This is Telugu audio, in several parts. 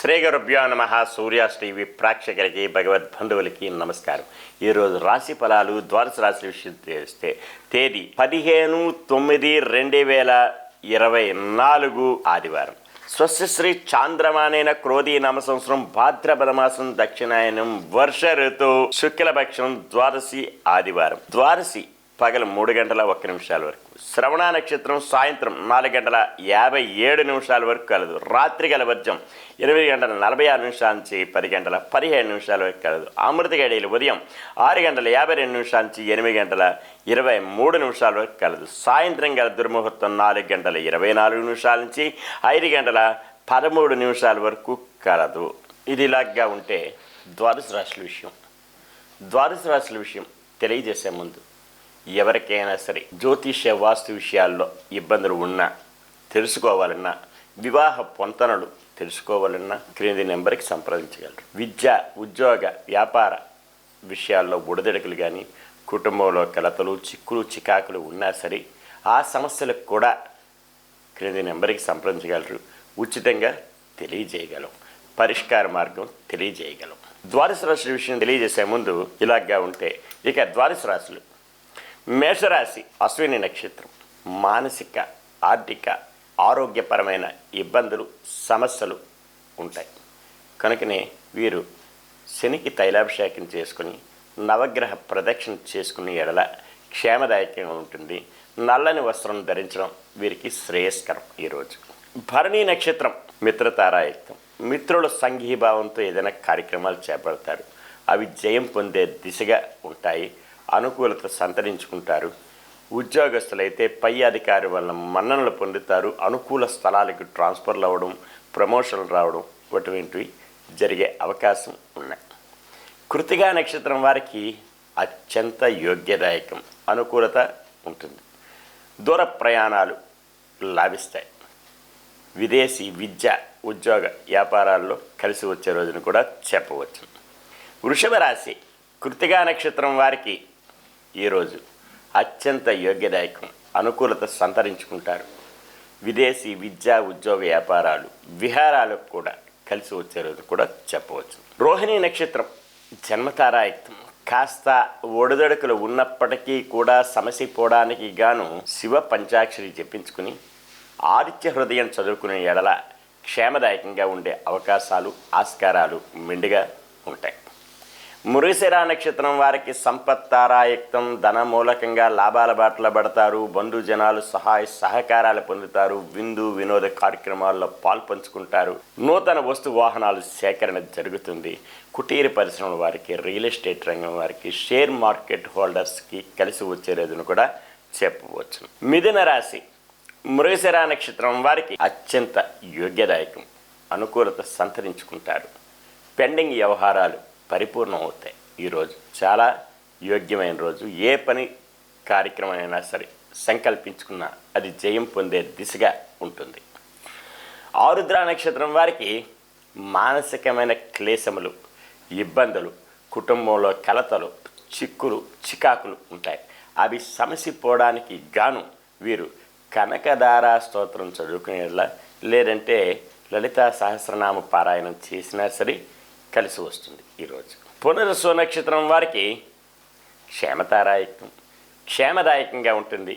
శ్రీ గురుభ్యో నమః. సూర్యాస్ టీవీ ప్రేక్షకులకి భగవద్బంధువులకి నమస్కారం. ఈరోజు రాశి ఫలాలు ద్వాదశ రాశి విషయం తెలిస్తే తేదీ 15/9/2024 ఆదివారం. స్వస్తిశ్రీ చాంద్రమానేన క్రోధీ నామ సంవత్సరం భాద్రపద మాసం దక్షిణాయనం వర్ష ఋతువు శుక్లపక్షం ద్వాదశి ఆదివారం. ద్వాదశి పగలు 3:01 వరకు, శ్రవణ నక్షత్రం సాయంత్రం 4:57 వరకు కలదు. రాత్రి గల వర్జం 8:46 నుంచి 10:17 వరకు కలదు. అమృత గడియలు ఉదయం 6:52 నుంచి 8:23 వరకు కలదు. సాయంత్రం గల దుర్ముహూర్తం 4:24 నుంచి 5:13 వరకు కలదు. ఇది ఇలాగా ఉంటే ద్వాదశ రాశుల విషయం తెలియజేసే ముందు ఎవరికైనా సరే జ్యోతిష్య వాస్తు విషయాల్లో ఇబ్బందులు ఉన్నా, తెలుసుకోవాలన్నా, వివాహ పొంతనలు తెలుసుకోవాలన్నా క్రింది నెంబర్కి సంప్రదించగలరు. విద్య, ఉద్యోగ, వ్యాపార విషయాల్లో ఒడిదొడుకులు కానీ, కుటుంబంలో కలతలు, చిక్కులు, చికాకులు ఉన్నా సరే ఆ సమస్యలకు కూడా క్రింది నెంబర్కి సంప్రదించగలరు. ఉచితంగా తెలియజేయగలం, పరిష్కార మార్గం తెలియజేయగలం. ద్వాదశ రాశుల విషయం తెలియజేసే ముందు ఇలాగా ఉంటే ఇక ద్వాదశ రాశులు: మేషరాశి అశ్విని నక్షత్రం. మానసిక, ఆర్థిక, ఆరోగ్యపరమైన ఇబ్బందులు, సమస్యలు ఉంటాయి. కనుకనే వీరు శనికి తైలాభిషేకం చేసుకుని నవగ్రహ ప్రదక్షిణ చేసుకుని ఎడల క్షేమదాయకంగా ఉంటుంది. నల్లని వస్త్రం ధరించడం వీరికి శ్రేయస్కరం. ఈరోజు భరణి నక్షత్రం మిత్రతారాయుక్తం. మిత్రుల సంఘీభావంతో ఏదైనా కార్యక్రమాలు చేపడతారు. అవి జయం పొందే దిశగా ఉంటాయి. అనుకూలత సంతరించుకుంటారు. ఉద్యోగస్తులైతే పై అధికారి వలన మన్ననలు పొందుతారు. అనుకూల స్థలాలకు ట్రాన్స్ఫర్లు అవ్వడం, ప్రమోషన్లు రావడం అటువంటివి జరిగే అవకాశం ఉన్నాయి. కృతికా నక్షత్రం వారికి అత్యంత యోగ్యదాయకం, అనుకూలత ఉంటుంది. దూర ప్రయాణాలు లాభిస్తాయి. విదేశీ విద్య, ఉద్యోగ, వ్యాపారాల్లో కలిసి వచ్చే రోజును కూడా చెప్పవచ్చు. వృషభ రాశి కృతికా నక్షత్రం వారికి ఈరోజు అత్యంత యోగ్యదాయకం, అనుకూలత సంతరించుకుంటారు. విదేశీ విద్య, ఉద్యోగ, వ్యాపారాలు, విహారాలకు కూడా కలిసి వచ్చే రోజు కూడా చెప్పవచ్చు. రోహిణి నక్షత్రం జన్మతారాయుక్తం. కాస్త ఒడిదొడుకులు ఉన్నప్పటికీ కూడా సమసిపోవడానికి గాను శివ పంచాక్షరి జపించుకుని ఆదిత్య హృదయం చదువుకునే ఎడల క్షేమదాయకంగా ఉండే అవకాశాలు, ఆస్కారాలు మెండుగా ఉంటాయి. మృగశిర నక్షత్రం వారికి సంపత్తారాయుక్తం. ధన మూలకంగా లాభాల బాటలో పడతారు. బంధుజనాలు సహాయ సహకారాలు పొందుతారు. విందు వినోద కార్యక్రమాల్లో పాల్పంచుకుంటారు. నూతన వస్తు వాహనాలు సేకరణ జరుగుతుంది. కుటీర పరిశ్రమల వారికి, రియల్ ఎస్టేట్ రంగం వారికి, షేర్ మార్కెట్ హోల్డర్స్కి కలిసి వచ్చే రోజును కూడా చెప్పవచ్చు. మిథున రాశి మృగశిర నక్షత్రం వారికి అత్యంత యోగ్యదాయకం, అనుకూలత సంతరించుకుంటారు. పెండింగ్ వ్యవహారాలు పరిపూర్ణం అవుతాయి. ఈరోజు చాలా యోగ్యమైన రోజు. ఏ పని కార్యక్రమమైనా సరే సంకల్పించుకున్నా అది జయం పొందే దిశగా ఉంటుంది. ఆరుద్ర నక్షత్రం వారికి మానసికమైన క్లేశములు, ఇబ్బందులు, కుటుంబంలో కలతలు, చిక్కులు, చికాకులు ఉంటాయి. అవి సమసిపోవడానికి గాను వీరు కనకదార స్తోత్రం చదువుకునేలా, లేదంటే లలితా సహస్రనామ పారాయణం చేసినా సరే కలిసి వస్తుంది. ఈరోజు పునరుసు నక్షత్రం వారికి క్షేమతారాయుక్తం, క్షేమదాయకంగా ఉంటుంది.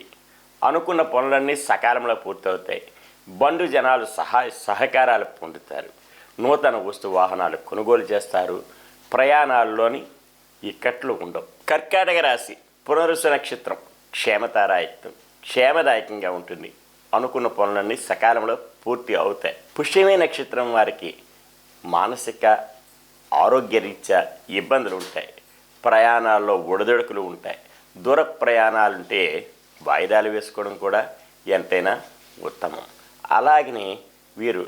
అనుకున్న పనులన్నీ సకాలంలో పూర్తవుతాయి. బంధు జనాలు సహాయ సహకారాలు పొందుతారు. నూతన వస్తు వాహనాలు కొనుగోలు చేస్తారు. ప్రయాణాల్లోని ఇక్కట్లు ఉండవు. కర్కాటక రాశి పునరుసు నక్షత్రం క్షేమతారాయుక్తం, క్షేమదాయకంగా ఉంటుంది. అనుకున్న పనులన్నీ సకాలంలో పూర్తి అవుతాయి. పుష్యమి నక్షత్రం వారికి మానసిక, ఆరోగ్యరీత్యా ఇబ్బందులు ఉంటాయి. ప్రయాణాల్లో ఒడిదొడుకులు ఉంటాయి. దూర ప్రయాణాలుంటే వాయిదాలు వేసుకోవడం కూడా ఎంతైనా ఉత్తమం. అలాగనే వీరు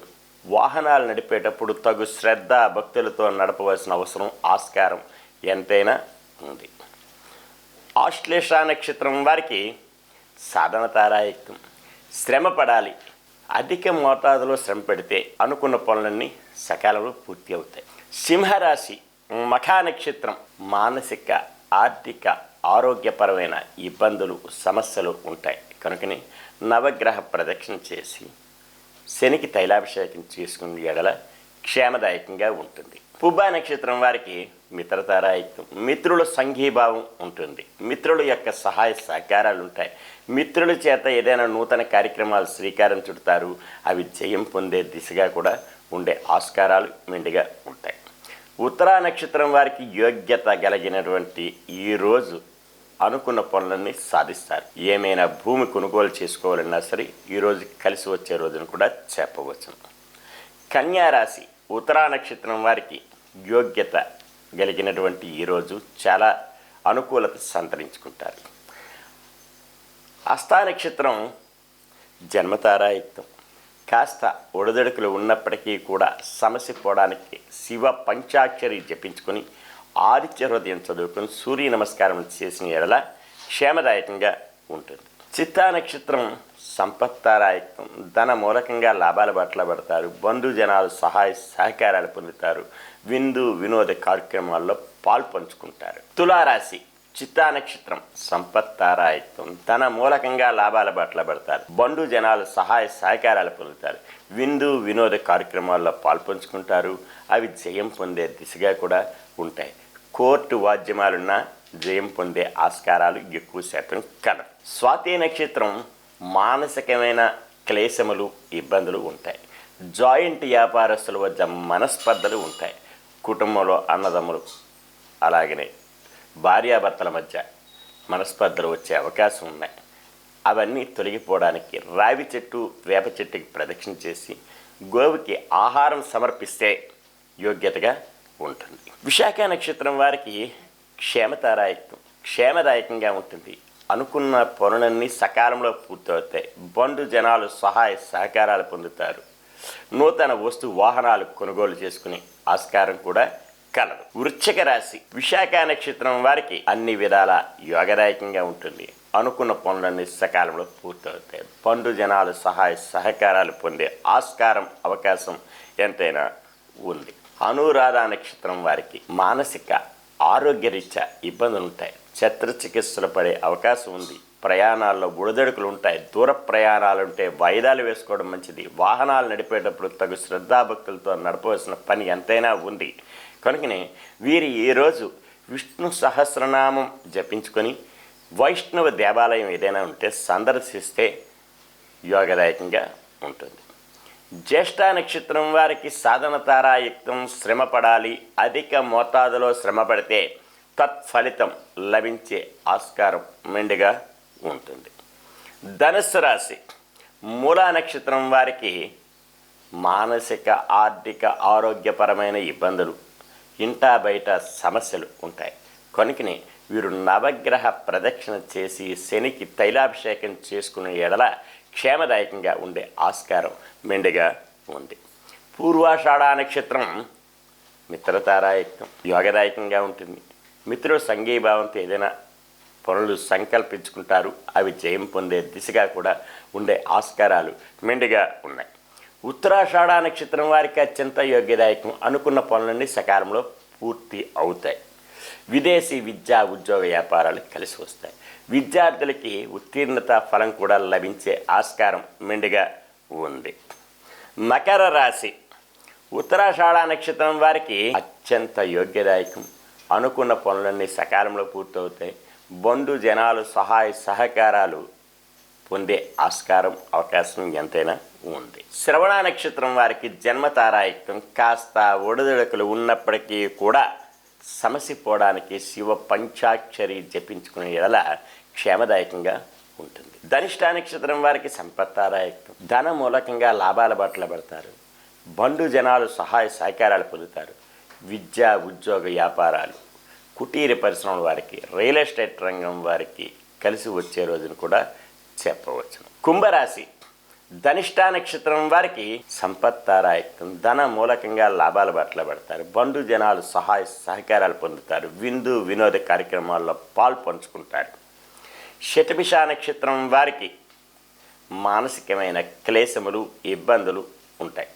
వాహనాలు నడిపేటప్పుడు తగు శ్రద్ధ భక్తులతో నడపవలసిన అవసరం, ఆస్కారం ఎంతైనా ఉంది. ఆశ్లేష నక్షత్రం వారికి సాధన తారాయుక్తం, శ్రమ పడాలి. అధిక మోతాదులో శ్రమ పెడితే అనుకున్న పనులన్నీ సకాలంలో పూర్తి అవుతాయి. సింహరాశి మఖా నక్షత్రం. మానసిక, ఆర్థిక, ఆరోగ్యపరమైన ఇబ్బందులు, సమస్యలు ఉంటాయి. కనుకనే నవగ్రహ ప్రదక్షిణ చేసి శనికి తైలాభిషేకం చేసుకుని ఎడల క్షేమదాయకంగా ఉంటుంది. పుబ్బా నక్షత్రం వారికి మిత్రతారాయుక్తం. మిత్రుల సంఘీభావం ఉంటుంది. మిత్రుల యొక్క సహాయ సహకారాలు ఉంటాయి. మిత్రుల చేత ఏదైనా నూతన కార్యక్రమాలు శ్రీకారం చుడతారు. అవి జయం పొందే దిశగా కూడా ఉండే ఆస్కారాలు మెండుగా ఉంటాయి. ఉత్తరా నక్షత్రం వారికి యోగ్యత కలిగినటువంటి ఈరోజు అనుకున్న పనులన్నీ సాధిస్తారు. ఏమైనా భూమి కొనుగోలు చేసుకోవాలన్నా సరే ఈరోజు కలిసి వచ్చే రోజును కూడా చెప్పవచ్చు. కన్యారాశి ఉత్తరా నక్షత్రం వారికి యోగ్యత కలిగినటువంటి ఈరోజు చాలా అనుకూలత సంతరించుకుంటారు. హస్తా నక్షత్రం జన్మతారాయుక్తం. కాస్త ఒడిదొడుకులు ఉన్నప్పటికీ కూడా సమస్య పోవడానికి శివ పంచాక్షరి జపించుకొని ఆదిత్య హృదయం చదువుకొని సూర్య నమస్కారం చేసిన ఎడల క్షేమదాయకంగా ఉంటుంది. చిత్తా నక్షత్రం సంపత్తారాయుక్తం. ధన మూలకంగా లాభాల బట్ల పడతారు. బంధుజనాలు సహాయ సహకారాలు పొందుతారు. విందు వినోద కార్యక్రమాల్లో పాల్పంచుకుంటారు. తులారాశి చిత్తా నక్షత్రం సంపత్తారాయుక్తం. ధన మూలకంగా లాభాల బట్ల పడతారు. బంధుజనాలు సహాయ సహకారాలు పొందుతారు. విందు వినోద కార్యక్రమాల్లో పాల్పంచుకుంటారు. అవి జయం పొందే దిశగా కూడా ఉంటాయి. కోర్టు వాద్యమాలున్న జయం పొందే ఆస్కారాలు ఎక్కువ శాతం కలవు. స్వాతి నక్షత్రం మానసికమైన క్లేశములు ఇబ్బందులు ఉంటాయి. జాయింట్ వ్యాపారస్తుల వద్ద మనస్పర్ధలు ఉంటాయి. కుటుంబంలో అన్నదమ్ములు అలాగనే భార్యాభర్తల మధ్య మనస్పర్ధలు వచ్చే అవకాశం ఉన్నాయి. అవన్నీ తొలగిపోవడానికి రావి చెట్టు వేప చెట్టుకి ప్రదక్షిణ చేసి గోవుకి ఆహారం సమర్పిస్తే యోగ్యతగా ఉంటుంది. విశాఖ నక్షత్రం వారికి క్షేమదాయకంగా ఉంటుంది. అనుకున్న పనులన్నీ సకాలంలో పూర్తవుతాయి. బంధుజనాలు సహాయ సహకారాలు పొందుతారు. నూతన వస్తు వాహనాలు కొనుగోలు చేసుకునే ఆస్కారం కూడా కలదు. వృశ్చిక రాశి విశాఖ నక్షత్రం వారికి అన్ని విధాల యోగదాయకంగా ఉంటుంది. అనుకున్న పనులన్నీ సకాలంలో పూర్తవుతాయి. బంధుజనాలు సహాయ సహకారాలు పొందే ఆస్కారం అవకాశం ఎంతైనా ఉంది. అనురాధ నక్షత్రం వారికి మానసిక ఆరోగ్యరీత్యా ఇబ్బందులు ఉంటాయి. శస్త్రచికిత్సలు పడే అవకాశం ఉంది. ప్రయాణాల్లో బుడదడుకులు ఉంటాయి. దూర ప్రయాణాలు ఉంటే వాయిదాలు వేసుకోవడం మంచిది. వాహనాలు నడిపేటప్పుడు తగు శ్రద్ధాభక్తులతో నడపవలసిన పని ఎంతైనా ఉంది. కనుకనే వీరి ఈరోజు విష్ణు సహస్రనామం జపించుకొని వైష్ణవ దేవాలయం ఏదైనా ఉంటే సందర్శిస్తే యోగదాయకంగా ఉంటుంది. జ్యేష్ఠ నక్షత్రం వారికి సాధన తారాయుక్తం. శ్రమ పడాలి. అధిక మోతాదులో శ్రమ పడితే తత్ఫలితం లభించే ఆస్కారం మెండుగా ఉంటుంది. ధనుస్సు రాశి మూలా నక్షత్రం వారికి మానసిక ఆర్థిక ఆరోగ్యపరమైన ఇబ్బందులు, ఇంటా బయట సమస్యలు ఉంటాయి. కనుకనే వీరు నవగ్రహ ప్రదక్షిణ చేసి శనికి తైలాభిషేకం చేసుకునే ఎడల క్షేమదాయకంగా ఉండే ఆస్కారం మెండుగా ఉంది. పూర్వాషాఢ నక్షత్రం మిత్రతారాయుక్తం. యోగదాయకంగా ఉంటుంది. మిత్రుల సంఘీభావంతో ఏదైనా పనులు సంకల్పించుకుంటారు. అవి జయం పొందే దిశగా కూడా ఉండే ఆస్కారాలు మెండుగా ఉన్నాయి. ఉత్తరాషాఢ నక్షత్రం వారికి అత్యంత యోగ్యదాయకం. అనుకున్న పనులన్నీ సకాలంలో పూర్తి అవుతాయి. విదేశీ విద్యా ఉద్యోగ వ్యాపారాలు కలిసి వస్తాయి. విద్యార్థులకి ఉత్తీర్ణత ఫలం కూడా లభించే ఆస్కారం మెండుగా ఉంది. మకర రాశి ఉత్తరాషాఢ నక్షత్రం వారికి అత్యంత యోగ్యదాయకం. అనుకున్న పనులన్నీ సకాలంలో పూర్తవుతాయి. బంధుజనాలు సహాయ సహకారాలు పొందే ఆస్కారం అవకాశం ఎంతైనా ఉంది. శ్రవణ నక్షత్రం వారికి జన్మతారాయుక్తం. కాస్త ఒడిదుడుకులు ఉన్నప్పటికీ కూడా సమస్య పోవడానికి శివ పంచాక్షరి జపించుకునే ఎడల క్షేమదాయకంగా ఉంటుంది. ధనిష్ట నక్షత్రం వారికి సంపత్తారాయుక్తం. ధన మూలకంగా లాభాల బాటలో పడతారు. బంధుజనాలు సహాయ సహకారాలు పొందుతారు. విద్యా ఉద్యోగ వ్యాపారాలు, కుటీర పరిశ్రమల వారికి, రియల్ ఎస్టేట్ రంగం వారికి కలిసి వచ్చే రోజును కూడా చెప్పవచ్చు. కుంభరాశి ధనిష్ట నక్షత్రం వారికి సంపత్తారాయుక్తం. ధన మూలకంగా లాభాల బాటలో పడతారు. బంధుజనాలు సహాయ సహకారాలు పొందుతారు. విందు వినోద కార్యక్రమాల్లో పంచుకుంటారు. శతభిష నక్షత్రం వారికి మానసికమైన క్లేశములు ఇబ్బందులు ఉంటాయి.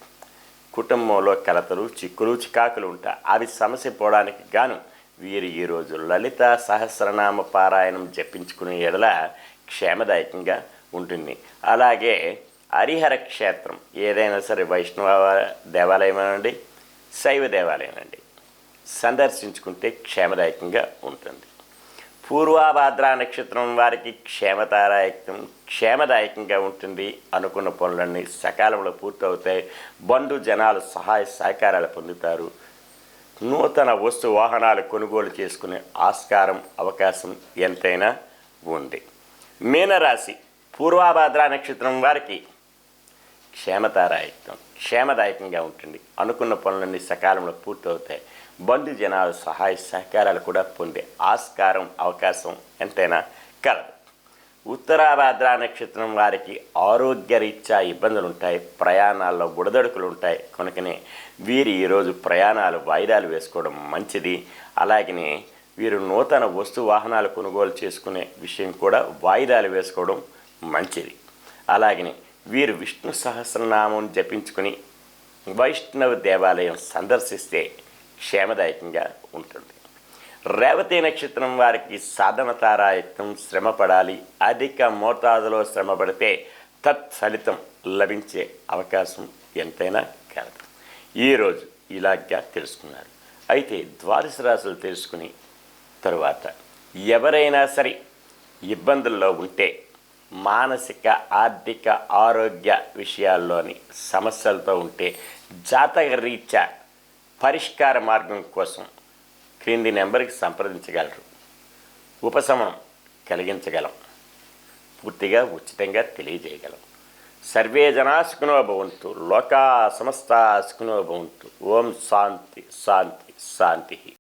కుటుంబంలో కలతలు చిక్కులు చికాకులు ఉంటాయి. అవి సమస్య పోవడానికి గాను వీరు ఈరోజు లలిత సహస్రనామ పారాయణం జపించుకునే ఎడల క్షేమదాయకంగా ఉంటుంది. అలాగే హరిహర క్షేత్రం ఏదైనా సరే వైష్ణవ దేవాలయం అనండి, శైవ దేవాలయం అండి. సందర్శించుకుంటే క్షేమదాయకంగా ఉంటుంది. పూర్వాభాద్ర నక్షత్రం వారికి క్షేమదాయకంగా ఉంటుంది. అనుకున్న పనులన్నీ సకాలంలో పూర్తవుతాయి. బంధు జనాలు సహాయ సహకారాలు పొందుతారు. నూతన వస్తు వాహనాలు కొనుగోలు చేసుకునే అవకాశం ఎంతైనా ఉంది. మీనరాశి పూర్వాభాద్ర నక్షత్రం వారికి క్షేమదాయకంగా ఉంటుంది. అనుకున్న పనులన్నీ సకాలంలో పూర్తవుతాయి. బంధు జనాలు సహాయ సహకారాలు కూడా పొందే అవకాశం ఎంతైనా కలదు. ఉత్తరాభాద్ర నక్షత్రం వారికి ఆరోగ్యరీత్యా ఇబ్బందులు ఉంటాయి. ప్రయాణాల్లో బుడదడుకులు ఉంటాయి. కనుకనే వీరు ఈరోజు ప్రయాణాలు వాయిదాలు వేసుకోవడం మంచిది. అలాగనే వీరు నూతన వస్తు వాహనాలు కొనుగోలు చేసుకునే విషయం కూడా వాయిదాలు వేసుకోవడం మంచిది. అలాగనే వీరు విష్ణు సహస్రనామం జపించుకుని వైష్ణవ దేవాలయం సందర్శిస్తే క్షేమదాయకంగా ఉంటుంది. రేవతి నక్షత్రం వారికి సాధన తారాయత్నం శ్రమ పడాలి. అధిక మోతాదులో శ్రమ పడితే తత్ఫలితం లభించే అవకాశం ఎంతైనా కలదు. ఈరోజు ఇలాగా తెలుసుకున్నారు. అయితే ద్వాదశ రాశులు తెలుసుకుని తరువాత ఎవరైనా సరే ఇబ్బందుల్లో ఉంటే మానసిక ఆర్థిక ఆరోగ్య విషయాల్లోని సమస్యలతో ఉంటే జాతక రీత్యా పరిష్కార మార్గం కోసం క్రింది నెంబర్కి సంప్రదించగలరు. ఉపశమనం కలిగించగలం. పూర్తిగా ఉచితంగా తెలియజేయగలం. సర్వే జనా సుఖినో భవంతు. లోకా సమస్తా సుఖినో భవంతు. ఓం శాంతి శాంతి శాంతి.